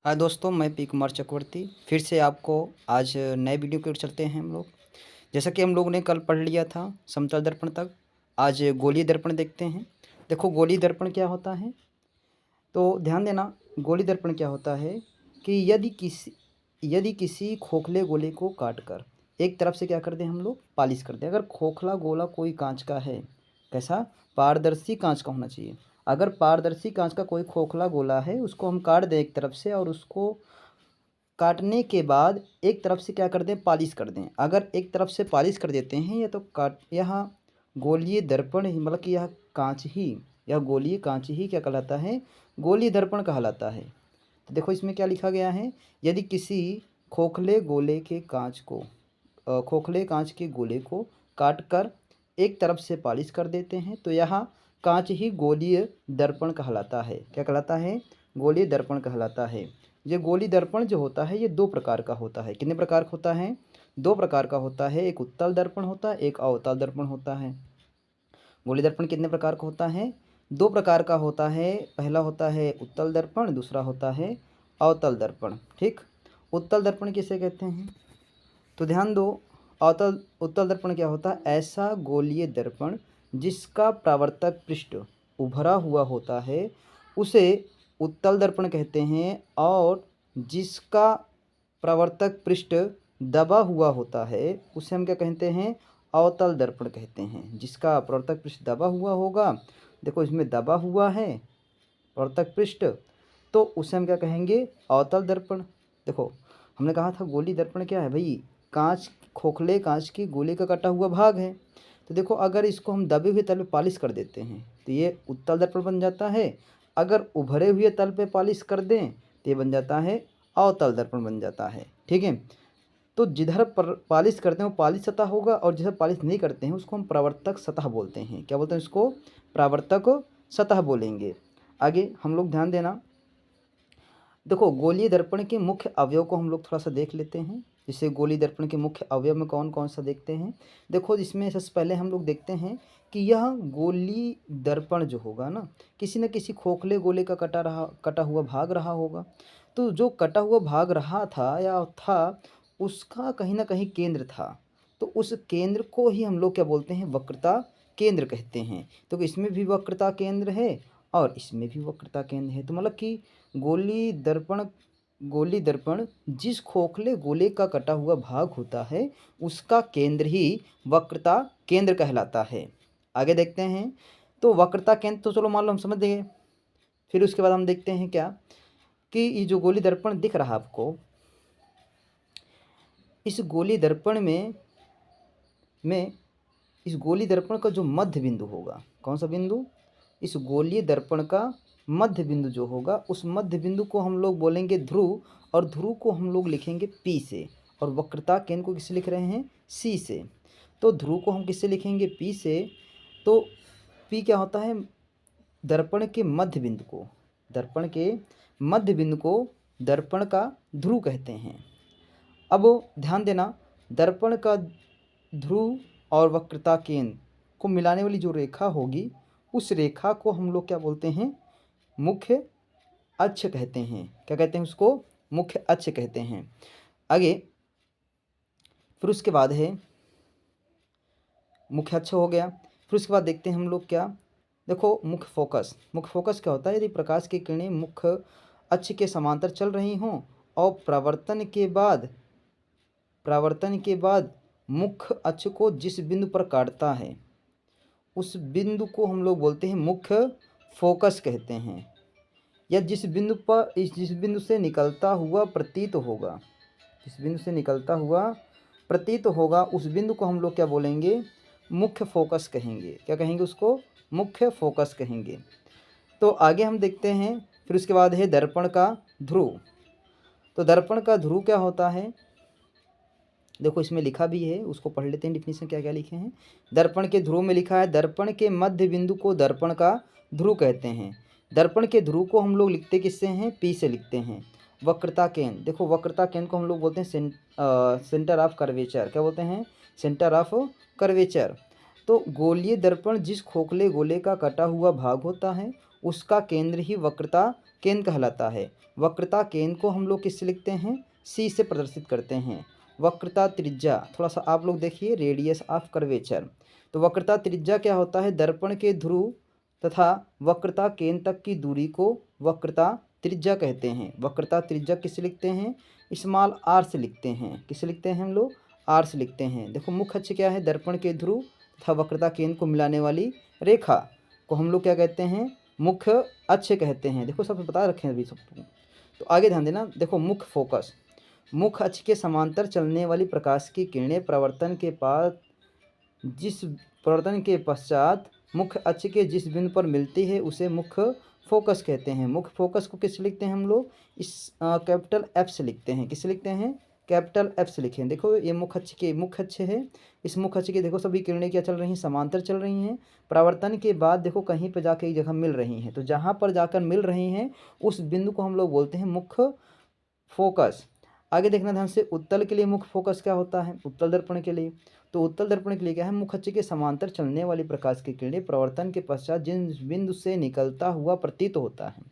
हाय दोस्तों, मैं पी कुमार चक्रवर्ती फिर से आपको आज नए वीडियो की ओर चलते हैं हम लोग। जैसा कि हम लोग ने कल पढ़ लिया था समतल दर्पण तक, आज गोलीय दर्पण देखते हैं। देखो गोलीय दर्पण क्या होता है, तो ध्यान देना। गोलीय दर्पण क्या होता है कि यदि किसी खोखले गोले को काट कर एक तरफ से क्या कर दें हम लोग, पालिश कर दें। अगर खोखला गोला कोई कांच का है, कैसा, पारदर्शी कांच का होना चाहिए। अगर पारदर्शी कांच का कोई खोखला गोला है, उसको हम काट दें एक तरफ से, और उसको काटने के बाद एक तरफ से क्या कर दें, पालिश कर दें। अगर एक तरफ से पालिश कर देते हैं, या तो काट यहाँ गोलीय दर्पण ही, मतलब कि यह कांच ही, यह गोलीय कांच ही क्या कहलाता है, गोलीय दर्पण कहलाता है। तो देखो इसमें क्या लिखा गया है, यदि किसी खोखले गोले के कांच को खोखले कांच के गोले को काट कर एक तरफ से पालिश कर देते हैं, तो यह कांच ही गोलीय दर्पण कहलाता है। क्या कहलाता है, गोलीय दर्पण कहलाता है। ये गोलीय दर्पण जो होता है, ये दो प्रकार का होता है। कितने प्रकार का होता है, दो प्रकार का होता है। एक उत्तल दर्पण होता है, एक अवतल दर्पण होता है। गोलीय दर्पण कितने प्रकार का होता है, दो प्रकार का होता है। पहला होता है उत्तल दर्पण, दूसरा होता है अवतल दर्पण। ठीक, उत्तल दर्पण किसे कहते हैं, तो ध्यान दो। उत्तल दर्पण क्या होता है, ऐसा गोलीय दर्पण जिसका परावर्तक पृष्ठ उभरा हुआ होता है, उसे उत्तल दर्पण कहते हैं। और जिसका परावर्तक पृष्ठ दबा हुआ होता है, उसे हम क्या कहते हैं, अवतल दर्पण कहते हैं। जिसका परावर्तक पृष्ठ दबा हुआ होगा, देखो इसमें दबा हुआ है परावर्तक पृष्ठ, तो उसे हम क्या कहेंगे, अवतल दर्पण। देखो हमने कहा था गोलीय दर्पण क्या है भाई, कांच, खोखले कांच के गोले का कटा हुआ भाग है। तो देखो अगर इसको हम दबे हुए तल पे पालिश कर देते हैं, तो ये उत्तल दर्पण बन जाता है। अगर उभरे हुए तल पे पालिश कर दें, तो ये बन जाता है अवतल दर्पण बन जाता है। ठीक है, तो जिधर पर पालिश करते हैं वो पालिश सतह होगा, और जिधर पालिश नहीं करते हैं उसको हम परावर्तक सतह बोलते हैं। क्या बोलते हैं इसको, परावर्तक सतह बोलेंगे। आगे हम लोग ध्यान देना। देखो गोलीय दर्पण के मुख्य अवयव को हम लोग थोड़ा सा देख लेते हैं। जैसे गोलीय दर्पण के मुख्य अवयव में कौन कौन सा देखते हैं। देखो इसमें सबसे पहले हम लोग देखते हैं कि यह गोलीय दर्पण जो होगा ना, किसी न किसी खोखले गोले का कटा हुआ भाग रहा होगा। तो जो कटा हुआ भाग रहा था या था, उसका कहीं ना कहीं केंद्र था। तो उस केंद्र को ही हम लोग क्या बोलते हैं, वक्रता केंद्र कहते हैं। तो इसमें भी वक्रता केंद्र है और इसमें भी वक्रता केंद्र है। तो मतलब कि गोली दर्पण जिस खोखले गोले का कटा हुआ भाग होता है, उसका केंद्र ही वक्रता केंद्र कहलाता है। आगे देखते हैं। तो वक्रता केंद्र तो चलो मान लो हम समझ गए। फिर उसके बाद हम देखते हैं क्या, कि ये जो गोली दर्पण दिख रहा है आपको, इस गोली दर्पण में इस गोली दर्पण का जो मध्य बिंदु होगा, कौन सा बिंदु, इस गोलीय दर्पण का मध्य बिंदु जो होगा, उस मध्य बिंदु को हम लोग बोलेंगे ध्रुव, और ध्रुव को हम लोग लिखेंगे P से, और वक्रता केंद्र को किससे लिख रहे हैं, C से। तो ध्रुव को हम किससे लिखेंगे, P से। तो P क्या होता है, दर्पण के मध्य बिंदु को, दर्पण के मध्य बिंदु को दर्पण का ध्रुव कहते हैं। अब ध्यान देना, दर्पण का ध्रुव और वक्रता केंद्र को मिलाने वाली जो रेखा होगी, उस रेखा को हम लोग क्या बोलते हैं, मुख्य अक्ष कहते हैं। क्या कहते हैं उसको, मुख्य अक्ष कहते हैं। आगे फिर उसके बाद है, मुख्य अक्ष हो गया। फिर उसके बाद देखते हैं हम लोग क्या, देखो मुख्य फोकस। मुख्य फोकस क्या होता है, यदि प्रकाश की किरणें मुख्य अक्ष के समांतर चल रही हों और परावर्तन के बाद मुख्य अक्ष को जिस बिंदु पर काटता है, उस बिंदु को हम लोग बोलते हैं मुख्य फोकस कहते हैं। या जिस बिंदु से निकलता हुआ प्रतीत होगा, जिस बिंदु से निकलता हुआ प्रतीत होगा, उस बिंदु को हम लोग क्या बोलेंगे, मुख्य फोकस कहेंगे। क्या कहेंगे उसको, मुख्य फोकस कहेंगे। तो आगे हम देखते हैं। फिर उसके बाद है दर्पण का ध्रुव। तो दर्पण का ध्रुव क्या होता है, देखो इसमें लिखा भी है, उसको पढ़ लेते हैं, डिफिनीशन क्या क्या लिखे हैं। दर्पण के ध्रुव में लिखा है, दर्पण के मध्य बिंदु को दर्पण का ध्रुव कहते हैं। दर्पण के ध्रुव को हम लोग लिखते किससे हैं, P से लिखते हैं। वक्रता केंद्र, देखो वक्रता केंद्र को हम लोग बोलते हैं सेंटर ऑफ कर्वेचर। क्या बोलते हैं, सेंटर ऑफ कर्वेचर। तो गोलीय दर्पण जिस खोखले गोले का कटा हुआ भाग होता है, उसका केंद्र ही वक्रता केंद्र कहलाता है। वक्रता केंद्र को हम लोग किससे लिखते हैं, सी से प्रदर्शित करते हैं। वक्रता त्रिज्या, थोड़ा सा आप लोग देखिए, रेडियस ऑफ कर्वेचर। तो वक्रता त्रिज्या क्या होता है, दर्पण के ध्रुव तथा वक्रता केंद्र तक की दूरी को वक्रता त्रिज्या कहते हैं। वक्रता त्रिज्या किससे लिखते हैं, स्मॉल आर से लिखते हैं। किससे लिखते हैं हम लोग, आर से लिखते हैं। देखो मुख्य अक्ष क्या है, दर्पण के ध्रुव तथा वक्रता केंद्र को मिलाने वाली रेखा को हम लोग क्या कहते हैं, मुख्य अक्ष कहते हैं। देखो सब बता रखे हैं अभी सबको। तो आगे ध्यान देना, देखो मुख्य फोकस, मुख्य अक्ष के समांतर चलने वाली प्रकाश की किरणें प्रवर्तन के पश्चात मुख्य अक्ष के जिस बिंदु पर मिलती है उसे मुख्य फोकस कहते हैं। मुख्य फोकस को किससे लिखते हैं हम लोग, इस कैपिटल एफ से लिखते हैं। किससे लिखते हैं, कैपिटल एफ से लिखें। देखो ये मुख्य अक्ष है। इस मुख्य अक्ष की देखो सभी किरणें क्या चल रही हैं, समांतर चल रही हैं। परावर्तन के बाद देखो कहीं पर जाकर एक जगह मिल रही हैं, तो जहाँ पर जाकर मिल रही हैं उस बिंदु को हम लोग बोलते हैं मुख्य फोकस। आगे देखना ध्यान से, उत्तल के लिए मुख्य फोकस क्या होता है, उत्तल दर्पण के लिए। तो उत्तल दर्पण के लिए क्या है, मुख्य अक्ष के समांतर चलने वाली प्रकाश की किरणें प्रवर्तन के पश्चात जिस बिंदु से निकलता हुआ प्रतीत होता है,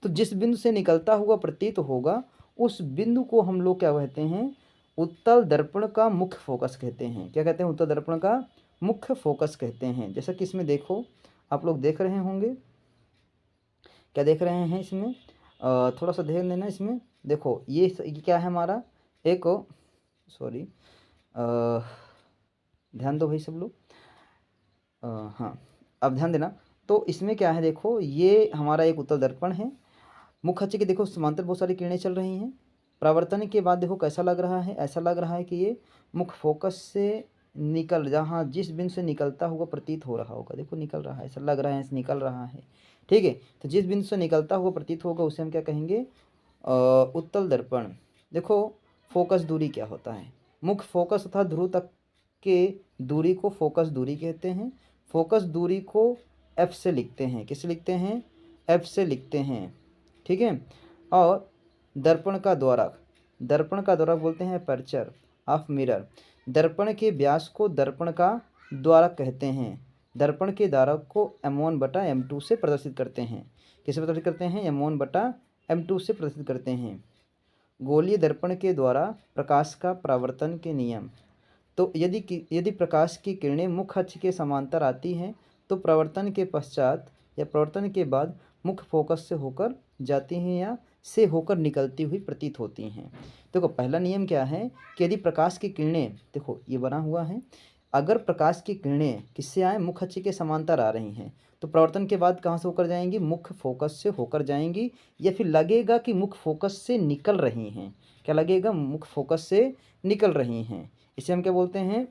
तो जिस बिंदु से निकलता हुआ प्रतीत होगा उस बिंदु को हम लोग क्या कहते हैं, उत्तल दर्पण का मुख्य फोकस कहते हैं। क्या कहते हैं, उत्तल दर्पण का मुख्य फोकस कहते हैं। जैसा कि इसमें देखो, आप लोग देख रहे होंगे, क्या देख रहे हैं इसमें, थोड़ा सा ध्यान देना इसमें। देखो ये क्या है हमारा, एक सॉरी, ध्यान दो भाई सब लोग, हाँ अब ध्यान देना। तो इसमें क्या है, देखो ये हमारा एक उत्तल दर्पण है। मुख्य अक्ष के देखो समांतर बहुत सारी किरणें चल रही हैं। परावर्तन के बाद देखो कैसा लग रहा है, ऐसा लग रहा है कि ये मुख्य फोकस से निकल, जहाँ जिस बिंदु से निकलता हुआ प्रतीत हो रहा होगा, देखो निकल रहा है, ऐसा लग रहा है, ऐसा निकल रहा है। ठीक है, तो जिस बिंदु से निकलता हुआ प्रतीत होगा उसे हम क्या कहेंगे, उत्तल दर्पण। देखो फोकस दूरी क्या होता है, मुख्य फोकस तथा ध्रुव तक के दूरी को फोकस दूरी कहते हैं। फोकस दूरी को एफ से लिखते हैं। किससे लिखते हैं, एफ से लिखते हैं। ठीक है, और दर्पण का द्वारक बोलते हैं अपर्चर ऑफ मिरर। दर्पण के व्यास को दर्पण का द्वारक कहते हैं। दर्पण के द्वारक को m1/m2 से प्रदर्शित करते हैं। किसे प्रदर्शित करते हैं, m1/m2 से प्रदर्शित करते हैं। गोलीय दर्पण के द्वारा प्रकाश का परावर्तन के नियम। तो यदि प्रकाश की किरणें मुख्य अक्ष के समांतर आती हैं तो प्रवर्तन के पश्चात या प्रवर्तन के बाद मुख्य फोकस से होकर जाती हैं या से होकर निकलती हुई प्रतीत होती हैं। देखो पहला नियम क्या है कि यदि प्रकाश की किरणें, देखो ये बना हुआ है, अगर प्रकाश की किरणें किससे आए, मुख्य अक्ष के समांतर आ रही हैं तो प्रवर्तन के बाद कहाँ से होकर जाएंगी, मुख्य फोकस से होकर जाएंगी, या फिर लगेगा कि मुख्य फोकस से निकल रही हैं। क्या लगेगा, मुख्य फोकस से निकल रही हैं। इसे हम क्या बोलते हैं,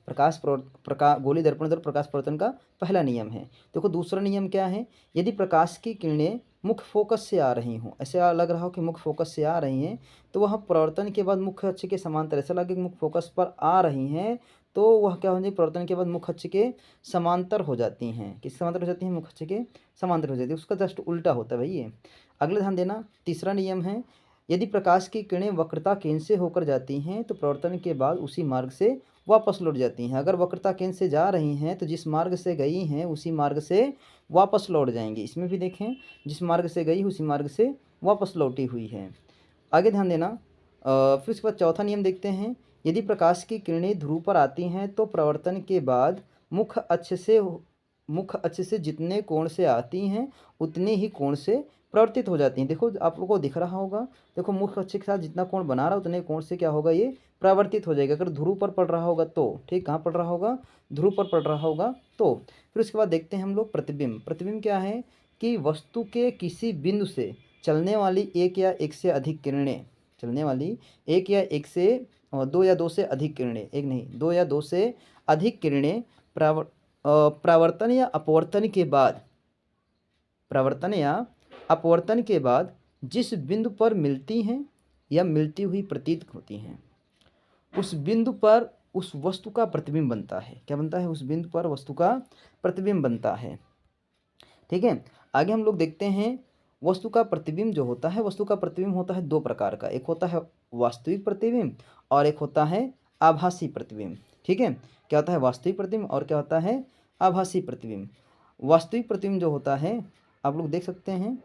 गोलीय दर्पण द्वारा प्रकाश प्रवर्तन का पहला नियम है। देखो दूसरा नियम क्या है, यदि प्रकाश की किरणें मुख्य फोकस से आ रही हों, ऐसे लग रहा हो कि मुख्य फोकस से आ रही हैं, तो वह प्रवर्तन के बाद मुख्य अक्ष के समांतर, ऐसा लगे कि मुख्य फोकस पर आ रही हैं, तो वह क्या हो जाएगी, प्रवर्तन के बाद मुख्य अक्ष के समांतर हो जाती हैं। किस समांतर हो जाती हैं, मुख्य अक्ष के समांतर हो जाती है। उसका जस्ट उल्टा होता है भाई ये। अगला ध्यान देना, तीसरा नियम है, यदि प्रकाश की किरणें वक्रता केंद्र से होकर जाती हैं तो प्रवर्तन के बाद उसी मार्ग से वापस लौट जाती हैं। अगर वक्रता केंद्र से जा रही हैं तो जिस मार्ग से गई हैं उसी मार्ग से वापस लौट जाएंगी। इसमें भी देखें, जिस मार्ग से गई उसी मार्ग से वापस लौटी हुई है। आगे ध्यान देना, फिर उसके बाद चौथा नियम देखते हैं, यदि प्रकाश की किरणें ध्रुव पर आती हैं तो प्रवर्तन के बाद मुख्य अक्ष से जितने कोण से आती हैं उतने ही कोण से प्रवर्तित हो जाती हैं। देखो आप लोगों को दिख रहा होगा, देखो मुख्य अक्ष के साथ जितना कोण बना रहा है उतने कोण से क्या होगा, ये प्रवर्तित हो जाएगा। अगर ध्रुव पर पड़ रहा होगा तो, ठीक, कहाँ पड़ रहा होगा, ध्रुव पर पड़ रहा होगा तो। फिर उसके बाद देखते हैं हम लोग प्रतिबिंब। प्रतिबिंब क्या है कि वस्तु के किसी बिंदु से चलने वाली एक या एक से अधिक किरणें, दो या दो से अधिक किरणें, एक नहीं दो या दो से अधिक किरणें परावर्तन या अपवर्तन के बाद जिस बिंदु पर मिलती हैं या मिलती हुई प्रतीत होती हैं, उस बिंदु पर उस वस्तु का प्रतिबिंब बनता है। क्या बनता है, उस बिंदु पर वस्तु का प्रतिबिंब बनता है। ठीक है, आगे हम लोग देखते हैं, वस्तु का प्रतिबिंब जो होता है, वस्तु का प्रतिबिंब होता है दो प्रकार का, एक होता है वास्तविक प्रतिबिंब और एक होता है आभासी प्रतिबिंब। ठीक है, क्या होता है वास्तविक प्रतिबिंब और क्या होता है आभासी प्रतिबिंब। वास्तविक प्रतिबिंब जो होता है, आप लोग देख सकते हैं,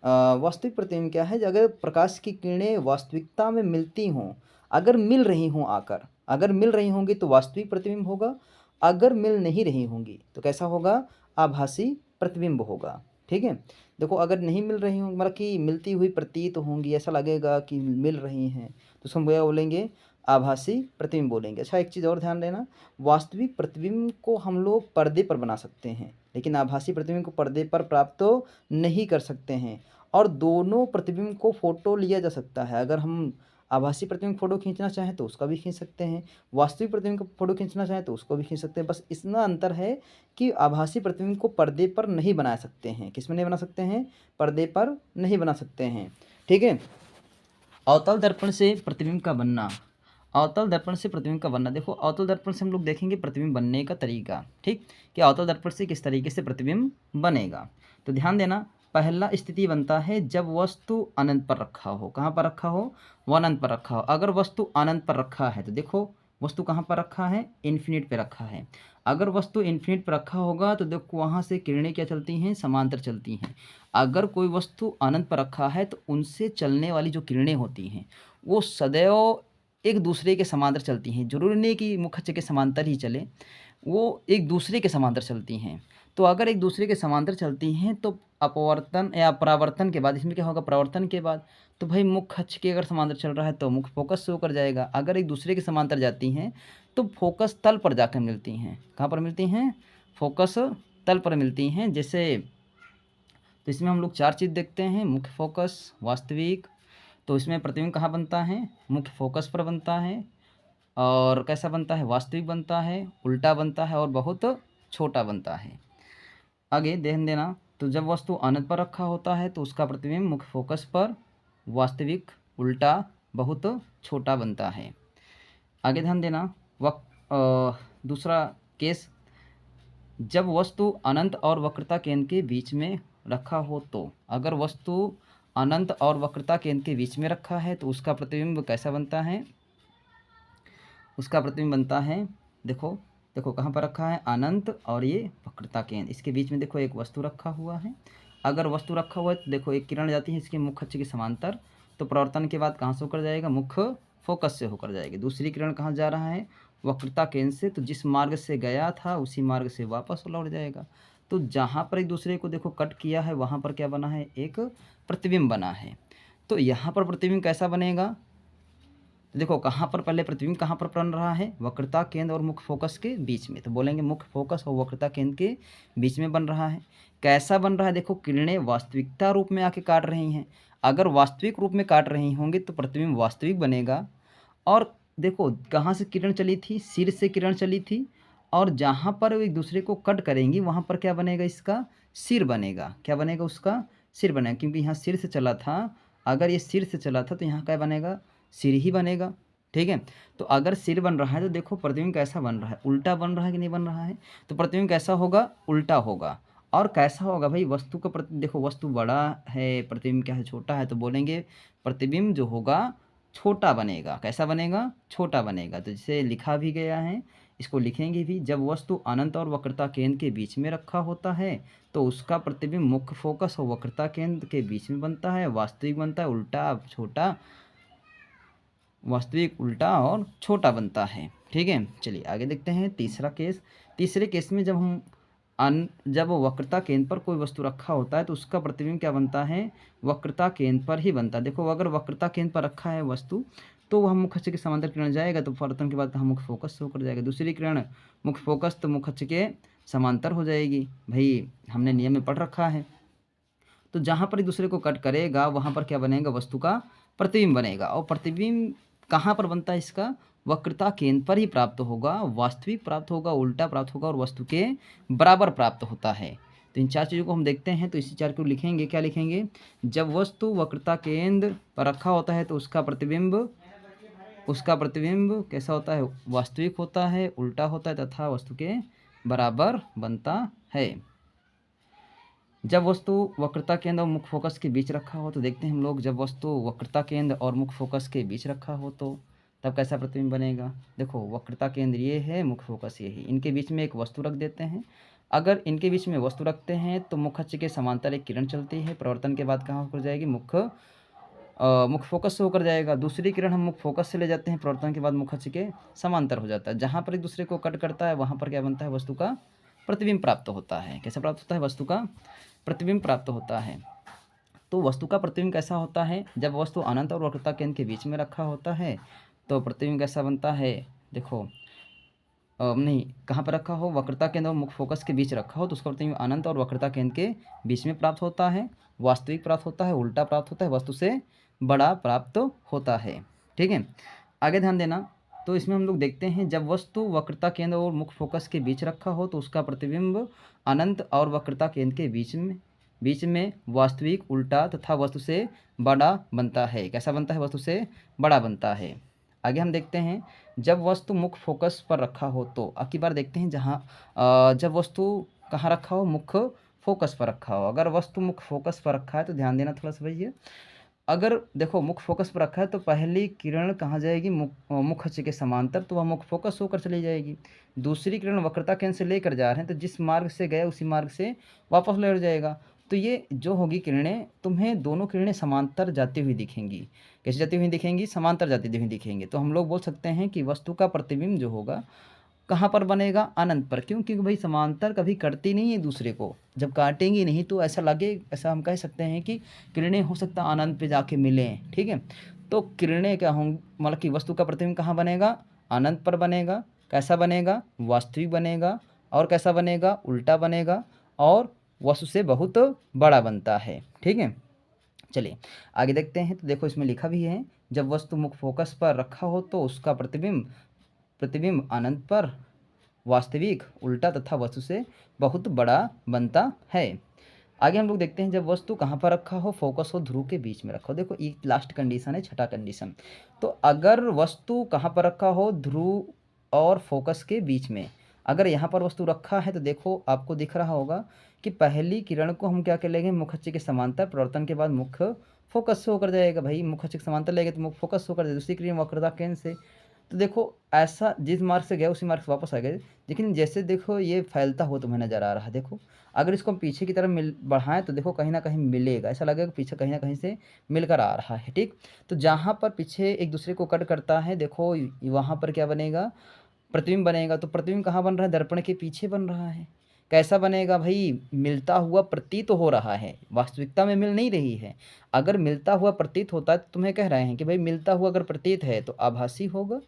वास्तविक प्रतिबिंब क्या है? अगर प्रकाश की किरणें वास्तविकता में मिलती हों, अगर मिल रही हों आकर, अगर मिल रही होंगी तो वास्तविक प्रतिबिंब होगा, अगर मिल नहीं रही होंगी तो कैसा होगा? आभासी प्रतिबिंब होगा। ठीक है? देखो अगर नहीं मिल रही हों मतलब कि मिलती हुई प्रतीत होंगी, ऐसा लगेगा कि मिल रही हैं, तो उसको हम क्या बोलेंगे? आभासी प्रतिबिंब बोलेंगे। अच्छा एक चीज़ और ध्यान देना, वास्तविक प्रतिबिंब को हम लोग पर्दे पर बना सकते हैं, लेकिन आभासी प्रतिबिंब को पर्दे पर प्राप्त तो नहीं कर सकते हैं। और दोनों प्रतिबिंब को फ़ोटो लिया जा सकता है। अगर हम आभासी प्रतिबिंब फ़ोटो खींचना चाहें तो उसका भी खींच सकते हैं, वास्तविक प्रतिबिंब का फ़ोटो खींचना चाहें तो उसको भी खींच सकते हैं। बस इतना अंतर है कि आभासी प्रतिबिंब को पर्दे पर नहीं बना सकते हैं। किसमें नहीं बना सकते हैं? पर्दे पर नहीं बना सकते हैं। ठीक है? अवतल दर्पण से प्रतिबिंब का बनना। अवतल दर्पण से प्रतिबिंब का बनना, देखो अवतल दर्पण से हम लोग देखेंगे प्रतिबिंब बनने का तरीका, ठीक? कि अवतल दर्पण से किस तरीके से प्रतिबिंब बनेगा। तो ध्यान देना, पहला स्थिति बनता है जब वस्तु अनंत पर रखा हो। कहाँ पर रखा हो? वो अनंत पर रखा हो। अगर वस्तु अनंत पर रखा है तो देखो वस्तु कहाँ पर रखा है? इन्फिनिट पे रखा है। अगर वस्तु इन्फिनिट पर रखा होगा तो देखो वहाँ से किरणें क्या चलती हैं? समांतर चलती हैं। अगर कोई वस्तु अनंत पर रखा है तो उनसे चलने वाली जो किरणें होती हैं वो सदैव एक दूसरे के समांतर चलती हैं। ज़रूरी नहीं कि मुख्य अक्ष के समांतर ही चले, वो एक दूसरे के समांतर चलती हैं। तो अगर एक दूसरे के समांतर चलती हैं तो अपवर्तन या परावर्तन के बाद, इसमें क्या होगा? परावर्तन के बाद तो भाई मुख्य अक्ष के अगर समांतर चल रहा है तो मुख्य फोकस से होकर जाएगा। अगर एक दूसरे के समांतर जाती हैं तो फोकस तल पर जाकर मिलती हैं। कहाँ पर मिलती हैं? फोकस तल पर मिलती हैं। जैसे तो इसमें हम लोग 4 चीज़ देखते हैं, मुख्य फोकस, वास्तविक। तो इसमें प्रतिबिंब कहाँ बनता है? मुख्य फोकस पर बनता है। और कैसा बनता है? वास्तविक बनता है, उल्टा बनता है और बहुत छोटा बनता है। आगे ध्यान देना, तो जब वस्तु अनंत पर रखा होता है तो उसका प्रतिबिंब मुख्य फोकस पर, वास्तविक, उल्टा, बहुत छोटा बनता है। आगे ध्यान देना, दूसरा केस, जब वस्तु अनंत और वक्रता केंद्र के बीच में रखा हो तो। अगर वस्तु अनंत और वक्रता केंद्र के बीच में रखा है तो उसका प्रतिबिंब कैसा बनता है? उसका प्रतिबिंब बनता है, देखो देखो कहाँ पर रखा है? अनंत और ये वक्रता केंद्र, इसके बीच में देखो एक वस्तु रखा हुआ है। अगर वस्तु रखा हुआ है तो देखो एक किरण जाती है इसके मुख्य अक्ष के समांतर, तो परावर्तन के बाद कहाँ से होकर जाएगा? मुख्य फोकस से होकर जाएगी। दूसरी किरण कहाँ जा रहा है? वक्रता केंद्र से, तो जिस मार्ग से गया था उसी मार्ग से वापस लौट जाएगा। तो जहाँ पर एक दूसरे को देखो कट किया है वहाँ पर क्या बना है? एक प्रतिबिंब बना है। तो यहाँ पर प्रतिबिंब कैसा बनेगा? तो देखो कहाँ पर पहले प्रतिबिंब कहाँ पर बन रहा है? वक्रता केंद्र और मुख्य फोकस के बीच में। तो बोलेंगे मुख्य फोकस और वक्रता केंद्र के बीच में बन रहा है। कैसा बन रहा है? देखो किरणें वास्तविकता रूप में आके काट रही हैं। अगर वास्तविक रूप में काट रही होंगी तो प्रतिबिंब वास्तविक बनेगा। और देखो कहाँ से किरण चली थी? सिर से किरण चली थी, और जहाँ पर वो एक दूसरे को कट करेंगी वहाँ पर क्या बनेगा? इसका सिर बनेगा। क्या बनेगा? उसका सिर बनेगा, क्योंकि यहाँ सिर से चला था। अगर ये सिर से चला था तो यहाँ क्या बनेगा? सिर ही बनेगा। ठीक है? तो अगर सिर बन रहा है तो देखो प्रतिबिंब कैसा बन रहा है? उल्टा बन रहा है कि नहीं बन रहा है? तो प्रतिबिंब कैसा होगा? उल्टा होगा। और कैसा होगा भाई? वस्तु का देखो वस्तु बड़ा है, प्रतिबिंब क्या है? छोटा है, तो बोलेंगे प्रतिबिंब जो होगा छोटा बनेगा। कैसा बनेगा? छोटा बनेगा। तो जिसे लिखा भी गया है, इसको लिखेंगे भी, जब वस्तु अनंत और वक्रता केंद्र के बीच में रखा होता है तो उसका प्रतिबिंब मुख्य फोकस और वक्रता केंद्र के बीच में बनता है, वास्तविक बनता है, उल्टा, छोटा, वास्तविक, उल्टा और छोटा बनता है। ठीक है? चलिए आगे देखते हैं तीसरा केस। तीसरे केस में जब वक्रता केंद्र पर कोई वस्तु रखा होता है तो उसका प्रतिबिंब क्या बनता है? वक्रता केंद्र पर ही बनता है। देखो अगर वक्रता केंद्र पर रखा है वस्तु तो वह मुख्य अक्ष के समांतर किरण जाएगा, तो परावर्तन के बाद कहाँ? मुख्य फोकस से होकर जाएगा। दूसरी किरण मुख्य फोकस तो मुख्य अक्ष के समांतर हो जाएगी। भाई हमने नियम में पढ़ रखा है। तो जहाँ पर एक दूसरे को कट करेगा वहाँ पर क्या बनेगा? वस्तु का प्रतिबिंब बनेगा। और प्रतिबिंब कहाँ पर बनता है इसका? वक्रता केंद्र पर ही प्राप्त होगा, वास्तविक प्राप्त होगा, उल्टा प्राप्त होगा और वस्तु के बराबर प्राप्त होता है। तो इन 4 चीज़ों को हम देखते हैं, तो इसी 4 को लिखेंगे। क्या लिखेंगे? जब वस्तु वक्रता केंद्र पर रखा होता है तो उसका प्रतिबिंब कैसा होता है? वास्तविक होता है, उल्टा होता है तथा वस्तु के बराबर बनता है। जब वस्तु वक्रता केंद्र और मुख्य फोकस के बीच रखा हो तो देखते हैं हम लोग, जब वस्तु वक्रता केंद्र और मुख्य फोकस के बीच रखा हो तो तब कैसा प्रतिबिंब बनेगा? देखो वक्रता केंद्र ये है, मुख्य फोकस ये है, इनके बीच में एक वस्तु रख देते हैं अगर इनके बीच में वस्तु रखते हैं तो मुख्य अक्ष के समांतर एक किरण चलती है, परिवर्तन के बाद कहाँ होकर जाएगी, मुख्य फोकस से होकर जाएगा। दूसरी किरण हम मुख्य फोकस से ले जाते हैं, परिवर्तन के बाद मुख्य अक्ष के समांतर हो जाता है। जहाँ पर एक दूसरे को कट करता है वहाँ पर क्या बनता है, वस्तु का प्रतिबिंब प्राप्त होता है। कैसे प्राप्त होता है, वस्तु का प्रतिबिंब प्राप्त होता है। तो वस्तु का प्रतिबिंब कैसा होता है, जब वस्तु अनंत और वक्रता केंद्र के बीच में रखा होता है तो प्रतिबिंब कैसा बनता है, देखो नहीं, कहाँ पर रखा हो, वक्रता केंद्र और मुख्य फोकस के बीच रखा हो तो उसका प्रतिबिंब अनंत और वक्रता केंद्र के बीच में प्राप्त होता है, वास्तविक प्राप्त होता है, उल्टा प्राप्त होता है, वस्तु से बड़ा प्राप्त होता है। ठीक है, आगे ध्यान देना। तो इसमें हम लोग देखते हैं जब वस्तु वक्रता केंद्र और मुख्य फोकस के बीच रखा हो तो उसका प्रतिबिंब अनंत और वक्रता केंद्र के बीच में वास्तविक, उल्टा तथा वस्तु से बड़ा बनता है। कैसा बनता है, वस्तु से बड़ा बनता है। आगे हम देखते हैं जब वस्तु मुख्य फोकस पर रखा हो तो, अब की बार देखते हैं जहाँ जब वस्तु कहाँ रखा हो, मुख्य फोकस पर रखा हो। अगर वस्तु मुख्य फोकस पर रखा है तो ध्यान देना थोड़ा सा भैया। अगर देखो मुख्य फोकस पर रखा है तो पहली किरण कहाँ जाएगी, मुख्य अक्ष के समांतर, तो वह मुख्य फोकस होकर चली जाएगी। दूसरी किरण वक्रता केंद्र से लेकर जा रहे हैं तो जिस मार्ग से गए उसी मार्ग से वापस लौट जाएगा। तो ये जो होगी किरणें, तुम्हें दोनों किरणें समांतर जाती हुई दिखेंगी। कैसे जाती हुई दिखेंगी, समांतर जाती हुई दिखेंगी। तो हम लोग बोल सकते हैं कि वस्तु का प्रतिबिंब जो होगा कहाँ पर बनेगा, अनंत पर। क्यों, क्योंकि भाई समांतर कभी कटती नहीं है दूसरे को, जब काटेंगी नहीं तो ऐसा लगे, ऐसा हम कह सकते हैं कि किरणें हो सकता है अनंत पे जाके मिलें। ठीक है, तो किरणें क्या होंगी, मतलब कि वस्तु का प्रतिबिंब कहाँ बनेगा, अनंत पर बनेगा। कैसा बनेगा, वास्तविक बनेगा। और कैसा बनेगा, उल्टा बनेगा। और वस्तु से बहुत बड़ा बनता है। ठीक है, चलिए आगे देखते हैं। तो देखो इसमें लिखा भी है जब वस्तु मुख्य फोकस पर रखा हो तो उसका प्रतिबिंब अनंत पर, वास्तविक, उल्टा तथा वस्तु से बहुत बड़ा बनता है। आगे हम लोग देखते हैं जब वस्तु कहाँ पर रखा हो, फोकस और ध्रुव के बीच में रखा हो। देखो ये लास्ट कंडीशन है, छठा कंडीशन। तो अगर वस्तु कहाँ पर रखा हो, ध्रुव और फोकस के बीच में, अगर यहाँ पर वस्तु रखा है तो देखो आपको दिख रहा होगा कि पहली किरण को हम क्या कर लेंगे, मुख्य अक्ष के समांतर, परिवर्तन के बाद मुख्य फोकस से होकर जाएगा। भाई मुख्य अक्ष के समांतर लेंगे तो मुख्य फोकस से होकर जाएगा। दूसरी किरण वक्रता केंद्र से, तो देखो ऐसा जिस मार्ग से गया उसी मार्ग से वापस आ गए। लेकिन जैसे देखो ये फैलता हो तुम्हें नज़र आ रहा है। देखो अगर इसको हम पीछे की तरफ बढ़ाएं तो देखो कहीं ना कहीं मिलेगा, ऐसा लगेगा पीछे कहीं ना कहीं से मिलकर आ रहा है। ठीक, तो जहाँ पर पीछे एक दूसरे को कट करता है देखो वहाँ पर क्या बनेगा, प्रतिबिंब बनेगा। तो प्रतिबिंब कहाँ बन रहा है, दर्पण के पीछे बन रहा है। कैसा बनेगा भाई, मिलता हुआ प्रतीत हो रहा है, वास्तविकता में मिल नहीं रही है। अगर मिलता हुआ प्रतीत होता है तो तुम्हें कह रहे हैं कि भाई मिलता हुआ अगर प्रतीत है तो आभासी होगा।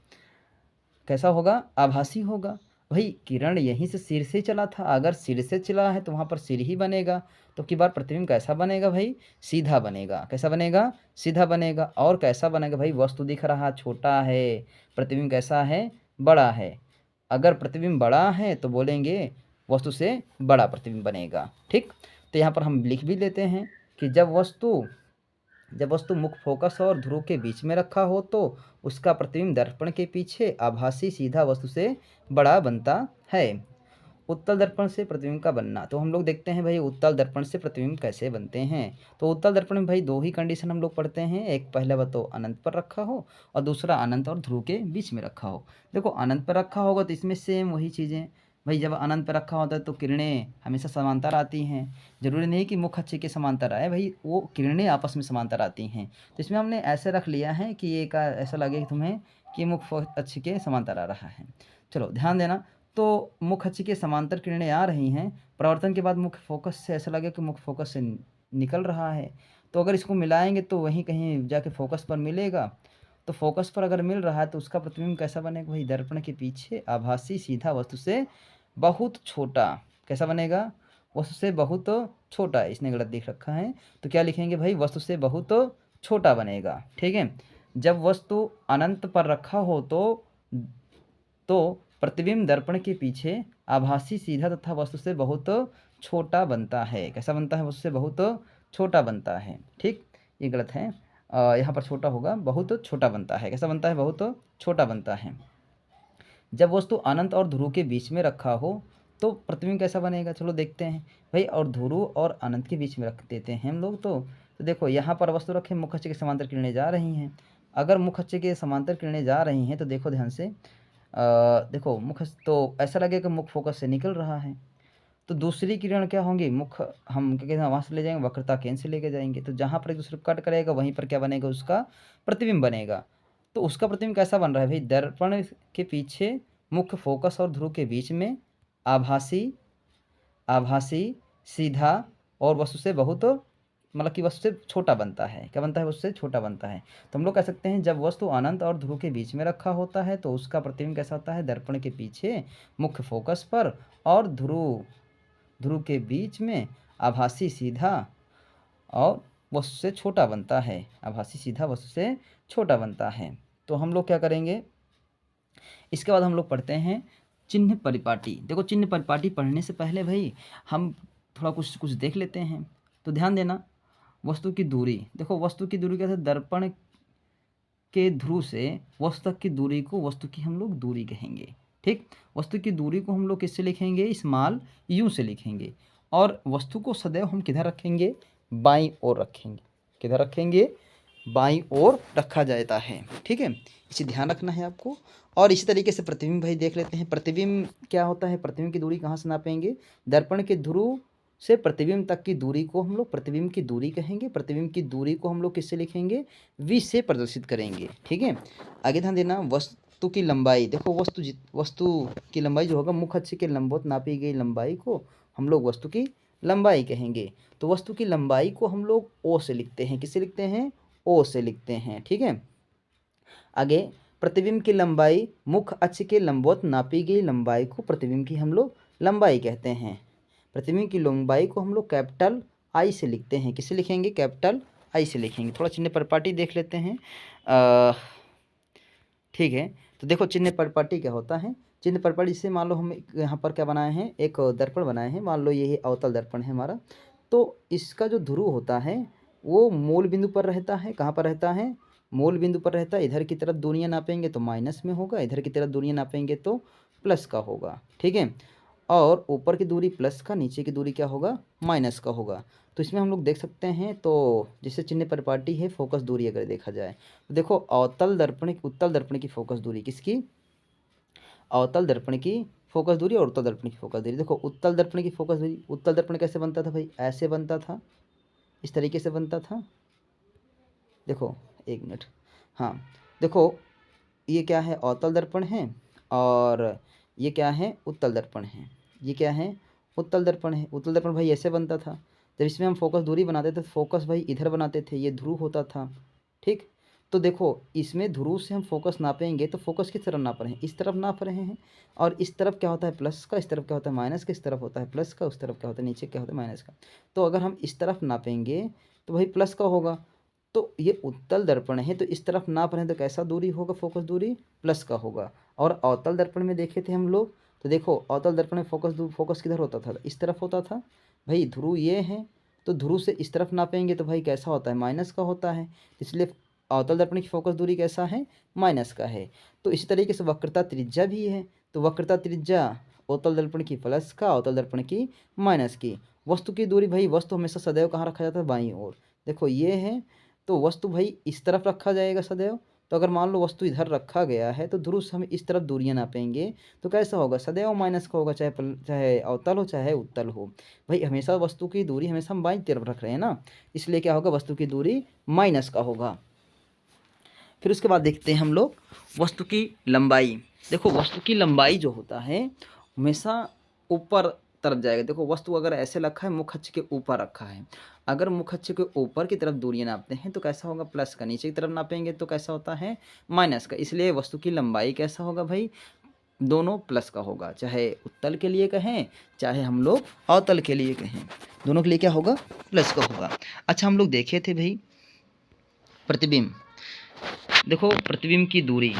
कैसा होगा, आभासी होगा। भाई किरण यहीं से सिर से चला था, अगर सिर से चला है तो वहाँ पर सिर ही बनेगा। तो की बार प्रतिबिंब कैसा बनेगा भाई, सीधा बनेगा। कैसा बनेगा, सीधा बनेगा। और कैसा बनेगा भाई, वस्तु दिख रहा छोटा है, प्रतिबिंब कैसा है, बड़ा है। अगर प्रतिबिंब बड़ा है तो बोलेंगे वस्तु से बड़ा प्रतिबिंब बनेगा। ठीक, तो यहाँ पर हम लिख भी लेते हैं कि जब वस्तु मुख्य फोकस और ध्रुव के बीच में रखा हो तो उसका प्रतिबिंब दर्पण के पीछे आभासी सीधा वस्तु से बड़ा बनता है। उत्तल दर्पण से प्रतिबिंब का बनना, तो हम लोग देखते हैं भाई उत्तल दर्पण से प्रतिबिंब कैसे बनते हैं। तो उत्तल दर्पण में भाई दो ही कंडीशन हम लोग पढ़ते हैं, एक पहला वह तो अनंत पर रखा हो और दूसरा अनंत और ध्रुव के बीच में रखा हो। देखो अनंत पर रखा होगा तो इसमें सेम वही चीज़ें भाई, जब अनंत पर रखा होता है तो किरणें हमेशा समांतर आती हैं। जरूरी नहीं कि मुख्य अक्ष के समांतर आए भाई, वो किरणें आपस में समांतर आती हैं। तो इसमें हमने ऐसे रख लिया है कि ये का ऐसा लगे कि तुम्हें कि मुख्य अक्ष के समांतर आ रहा है। चलो ध्यान देना। तो मुख्य अक्ष के समांतर किरणें आ रही हैं, परिवर्तन के बाद मुख्य फोकस से ऐसा लगे कि मुख्य फोकस से निकल रहा है। तो अगर इसको मिलाएंगे तो वहीं कहीं जाके फोकस पर मिलेगा। तो फोकस पर अगर मिल रहा है तो उसका प्रतिबिंब कैसा बनेगा भाई, दर्पण के पीछे आभासी सीधा वस्तु से बहुत छोटा। कैसा बनेगा, वस्तु से बहुत छोटा। इसने गलत लिख रखा है तो क्या लिखेंगे भाई, वस्तु से बहुत छोटा बनेगा। ठीक है, जब वस्तु अनंत पर रखा हो तो प्रतिबिंब दर्पण के पीछे आभासी सीधा तथा वस्तु से बहुत छोटा बनता है। कैसा बनता है, वस्तु से बहुत छोटा बनता है। ठीक, ये गलत है, यहाँ पर छोटा होगा, बहुत छोटा बनता है। कैसा बनता है, बहुत छोटा बनता है। जब वस्तु अनंत और ध्रुव के बीच में रखा हो तो प्रतिबिंब कैसा बनेगा, चलो देखते हैं भाई। और ध्रुव और अनंत के बीच में रख देते हैं हम लोग। तो देखो यहाँ पर वस्तु रखे, मुख्य अक्ष के समांतर किरणें जा रही हैं। अगर मुख्य अक्ष के समांतर किरणें जा रही हैं तो देखो ध्यान से, देखो मुख्य तो ऐसा लगेगा मुख्य फोकस से निकल रहा है। तो दूसरी किरण क्या होंगी, मुख हम क्या कहते हैं वहाँ से ले जाएंगे, वक्रता केंद्र से लेके जाएंगे, तो जहाँ पर एक दूसरे को कट करेगा वहीं पर क्या बनेगा, उसका प्रतिबिंब बनेगा। तो उसका प्रतिबिंब कैसा बन रहा है भाई, दर्पण के पीछे मुख्य फोकस और ध्रुव के बीच में आभासी आभासी सीधा और वस्तु से बहुत मतलब कि वस्तु से छोटा बनता है। क्या बनता है, वस्तु से छोटा बनता है। तो हम लोग कह सकते हैं जब वस्तु अनंत और ध्रुव के बीच में रखा होता है तो उसका प्रतिबिंब कैसा होता है, दर्पण के पीछे मुख्य फोकस पर और ध्रुव ध्रुव के बीच में आभासी सीधा और वस्तु से छोटा बनता है, आभासी सीधा वस्तु से छोटा बनता है। तो हम लोग क्या करेंगे, इसके बाद हम लोग पढ़ते हैं चिन्ह परिपाटी। देखो चिन्ह परिपाटी पढ़ने से पहले भाई हम थोड़ा कुछ कुछ देख लेते हैं। तो ध्यान देना, वस्तु की दूरी, देखो वस्तु की दूरी कैसे, दर्पण के ध्रुव से वस्तु तक की दूरी को वस्तु की हम लोग दूरी कहेंगे। ठीक, वस्तु की दूरी को हम लोग किससे लिखेंगे, स्मॉल यू से लिखेंगे। और वस्तु को सदैव हम किधर रखेंगे, बाईं ओर रखेंगे। किधर रखेंगे, बाईं ओर रखा जाता है। ठीक है, इसे ध्यान रखना है आपको। और इसी तरीके से प्रतिबिंब भाई देख लेते हैं। प्रतिबिंब क्या होता है, प्रतिबिंब की दूरी कहाँ से नापेंगे, दर्पण के ध्रुव से प्रतिबिंब तक की दूरी को हम लोग प्रतिबिंब की दूरी कहेंगे। प्रतिबिंब की दूरी को हम लोग किससे लिखेंगे, v से प्रदर्शित करेंगे। ठीक है, आगे ध्यान देना, वस्तु की लंबाई, देखो वस्तु की लंबाई जो होगा, मुख्य अक्ष के लंबवत नापी गई लंबाई को हम लोग वस्तु की लंबाई कहेंगे। तो वस्तु की लंबाई को हम लोग ओ से लिखते हैं। किससे लिखते हैं, ओ से लिखते हैं। ठीक है, आगे प्रतिबिंब की लंबाई, मुख्य अक्ष के लंबवत नापी गई लंबाई को प्रतिबिंब की हम लोग लंबाई कहते हैं। प्रतिबिंब की लंबाई को हम लोग कैपिटल आई से लिखते हैं। किससे लिखेंगे, कैपिटल आई से लिखेंगे। थोड़ा चिन्ह परिपाटी देख लेते हैं। ठीक है, तो देखो चिन्ह परिपाटी क्या होता है। चिन्ह परिपाटी से मान लो हम यहाँ पर क्या बनाए हैं, एक दर्पण बनाए हैं। मान लो ये अवतल दर्पण है हमारा। तो इसका जो ध्रुव होता है वो मूल बिंदु पर रहता है। कहाँ पर रहता है, मूल बिंदु पर रहता है। इधर की तरफ दूरियां नापेंगे तो माइनस में होगा, इधर की तरफ दूरियां नापेंगे तो प्लस का होगा। ठीक है, और ऊपर की दूरी प्लस का, नीचे की दूरी क्या होगा, माइनस का होगा। तो इसमें हम लोग देख सकते हैं, तो जिससे चिन्ह परिपाटी है फोकस दूरी अगर देखा जाए तो देखो अवतल दर्पण उत्तल दर्पण की फोकस दूरी, किसकी, अवतल दर्पण की फोकस दूरी और उत्तल दर्पण की फोकस दूरी। देखो उत्तल दर्पण की फोकस दूरी, उत्तल दर्पण कैसे बनता था भाई, ऐसे बनता था, इस तरीके से बनता था। देखो एक मिनट, हाँ देखो ये क्या है, अवतल दर्पण है और ये क्या है, उत्तल दर्पण है। ये क्या है, उत्तल दर्पण है। उत्तल दर्पण भाई ऐसे बनता था। जब इसमें हम फोकस दूरी बनाते थे तो फोकस भाई इधर बनाते थे, ये ध्रुव होता था। ठीक, तो देखो इसमें ध्रुव से हम फोकस नापेंगे तो फोकस किस तरफ नाप रहे हैं, इस तरफ नाप रहे हैं। और इस तरफ क्या होता है प्लस का, इस तरफ क्या होता है माइनस का, इस तरफ होता है प्लस का, उस तरफ क्या होता है नीचे क्या होता है माइनस का। तो अगर हम इस तरफ नापेंगे तो भाई प्लस का होगा। तो ये उत्तल दर्पण है तो इस तरफ नाप रहे हैं तो कैसा दूरी होगा, फोकस दूरी प्लस का होगा। और अवतल दर्पण में देखे थे हम लोग, तो देखो अवतल दर्पण में फोकस किधर होता था, इस तरफ होता था। भाई ध्रुव ये है तो ध्रुव से इस तरफ नापेंगे तो भाई कैसा होता है, माइनस का होता है। इसलिए अवतल दर्पण की फोकस दूरी कैसा है, माइनस का है। तो इसी तरीके से वक्रता त्रिज्या भी है। तो वक्रता त्रिज्या अवतल दर्पण की प्लस का, अवतल दर्पण की माइनस की। वस्तु की दूरी, भाई वस्तु हमेशा सदैव कहाँ रखा जाता है, बाईं ओर। देखो ये है तो वस्तु भाई इस तरफ रखा जाएगा सदैव। तो अगर मान लो वस्तु इधर रखा गया है तो ध्रुव से हम इस तरफ दूरियां नापेंगे तो कैसा होगा, सदैव माइनस का होगा, चाहे अवतल हो चाहे उत्तल हो। भाई हमेशा वस्तु की दूरी हमेशा हम बाईं तरफ रख रहे हैं ना, इसलिए क्या होगा, वस्तु की दूरी माइनस का होगा। फिर उसके बाद देखते हैं हम लोग वस्तु की लंबाई। देखो वस्तु की लंबाई जो होता है हमेशा ऊपर तरफ जाएगा। देखो वस्तु अगर ऐसे रखा है, मुख्य अक्ष के ऊपर रखा है, अगर मुख्य अक्ष के ऊपर की तरफ दूरियां नापते हैं तो कैसा होगा, प्लस का। नीचे की तरफ नापेंगे तो कैसा होता है, माइनस का। इसलिए वस्तु की लंबाई कैसा होगा भाई, दोनों प्लस का होगा। चाहे उत्तल के लिए कहें चाहे हम लोग अवतल के लिए कहें, दोनों के लिए क्या होगा, प्लस का होगा। अच्छा हम लोग देखे थे भाई प्रतिबिंब। देखो प्रतिबिंब की दूरी,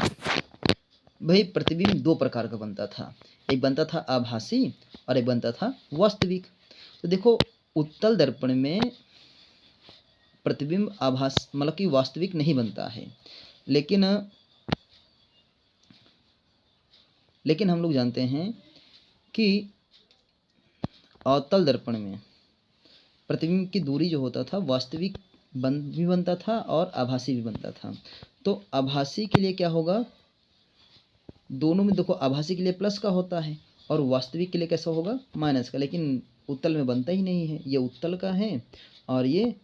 भाई प्रतिबिंब दो प्रकार का बनता था, एक बनता था आभासी और एक बनता था वास्तविक। तो देखो उत्तल दर्पण में प्रतिबिंब आभास मतलब कि वास्तविक नहीं बनता है, लेकिन हम लोग जानते हैं कि अवतल दर्पण में प्रतिबिंब की दूरी जो होता था वास्तविक भी बनता था और आभासी भी बनता था। तो आभासी के लिए क्या होगा, दोनों में देखो आभासी के लिए प्लस का होता है और वास्तविक के लिए कैसा होगा माइनस का, लेकिन उत्तल में बनता ही नहीं है, ये उत्तल का है और ये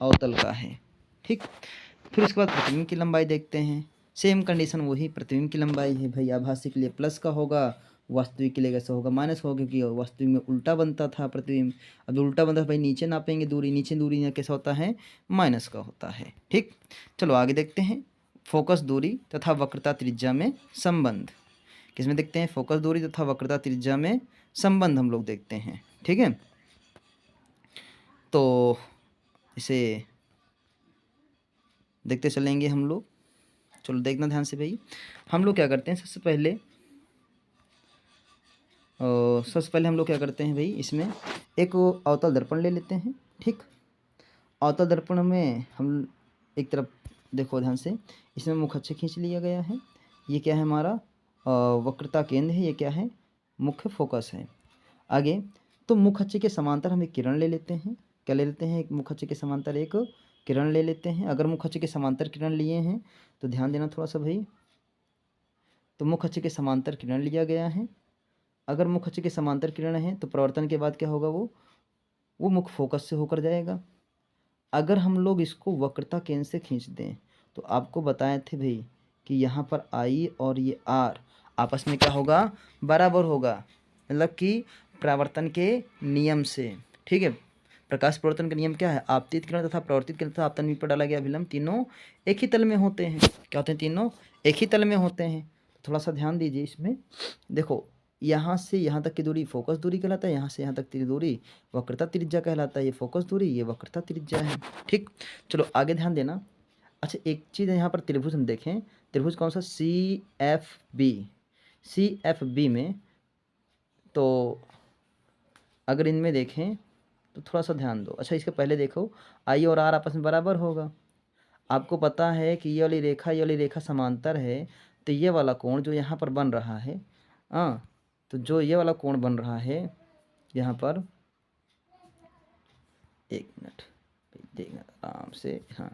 अवतल का है। ठीक, फिर उसके बाद प्रतिबिंब की लंबाई देखते हैं। सेम कंडीशन वही, प्रतिबिंब की लंबाई है भाई, आभासी के लिए प्लस का होगा, वास्तविक के लिए कैसा होगा माइनस होगा, क्योंकि वास्तविक में उल्टा बनता था प्रतिबिंब। अब जो उल्टा बनता था भाई नीचे नापेंगे दूरी, नीचे दूरी कैसा होता है माइनस का होता है। ठीक, चलो आगे देखते हैं फोकस दूरी तथा वक्रता त्रिज्या में संबंध। किसमें देखते हैं, फोकस दूरी तथा वक्रता त्रिज्या में संबंध हम लोग देखते हैं। ठीक है, तो इसे देखते चलेंगे हम लोग। चलो देखना ध्यान से भाई, हम लोग क्या करते हैं सबसे पहले हम लोग क्या करते हैं भाई, इसमें एक अवतल दर्पण ले लेते हैं। ठीक, अवतल दर्पण में हम एक तरफ देखो ध्यान से, इसमें मुख्य अक्ष खींच लिया गया है। ये क्या है हमारा वक्रता केंद्र है, ये क्या है मुख्य फोकस है। आगे तो मुख्य अक्ष के समांतर हम एक किरण ले लेते हैं। क्या ले लेते हैं, एक मुख्य अक्ष के समांतर एक किरण ले लेते हैं। अगर मुख्य अक्ष के समांतर किरण लिए हैं तो ध्यान देना थोड़ा सा भाई, तो मुख्य अक्ष के समांतर किरण लिया गया है। अगर मुख्य अक्ष के समांतर किरण है तो प्रवर्तन के बाद क्या होगा, वो मुख्य फोकस से होकर जाएगा। अगर हम लोग इसको वक्रता केंद्र से खींच दें तो आपको बताए थे भाई कि यहाँ पर आई और ये आर आपस में क्या होगा बराबर होगा, मतलब कि परावर्तन के नियम से। ठीक है, प्रकाश प्रवर्तन का नियम क्या है, आपतित किरण तथा प्रवर्तित किरण तथा आपतन पर डाला गया अभिलंब तीनों एक ही तल में होते हैं। क्या होते हैं, तीनों एक ही तल में होते हैं। तो थोड़ा सा ध्यान दीजिए इसमें, देखो यहाँ से यहाँ तक की दूरी फोकस दूरी कहलाता है, यहाँ से यहाँ तक की दूरी वक्रता त्रिज्या कहलाता है। ये फोकस दूरी, ये वक्रता त्रिज्या है। ठीक, चलो आगे ध्यान देना। अच्छा एक चीज़ यहाँ पर त्रिभुज हम देखें, त्रिभुज कौन सा, सी एफ बी में, तो अगर इनमें देखें तो थोड़ा सा ध्यान दो। अच्छा इसके पहले देखो आई और आर आपस में बराबर होगा। आपको पता है कि ये वाली रेखा समांतर है, तो ये वाला कोण जो यहाँ पर बन रहा है, हाँ तो जो ये वाला कोण बन रहा है यहाँ पर, एक मिनट देखना आराम से, हाँ